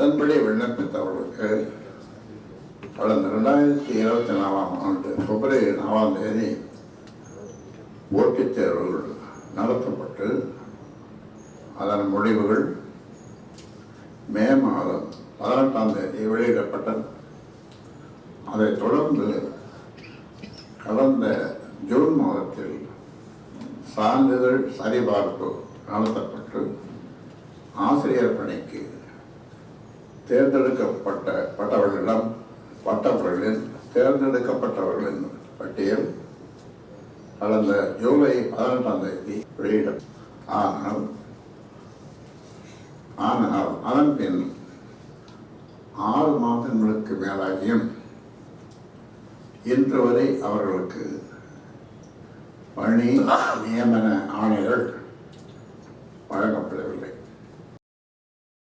அதன்படி விண்ணப்பித்தவர்களுக்கு கடந்த 2024ஆம் ஆண்டு பிப்ரவரி 4ஆம் தேதி போட்டித் தேர்வுகள் நடத்தப்பட்டு அதன் முடிவுகள் மே மாதம் 18ஆம் தேதி வெளியிடப்பட்டது. அதைத் தொடர்ந்து கடந்த ஜூன் மாதத்தில் சான்றிதழ் சரிபார்ப்பு நடத்தப்பட்டு ஆசிரியர் பணிக்கு தேர்ந்தெடுக்கப்பட்டவர்களின் தேர்ந்தெடுக்கப்பட்டவர்களின் பட்டியல் கடந்த ஜூலை 18ஆம் தேதி வெளியிட. ஆனால் அதன் பின் 6 மாதங்களுக்கு மேலாகியும் இன்று வரை அவர்களுக்கு பணி நியமன ஆணைகள்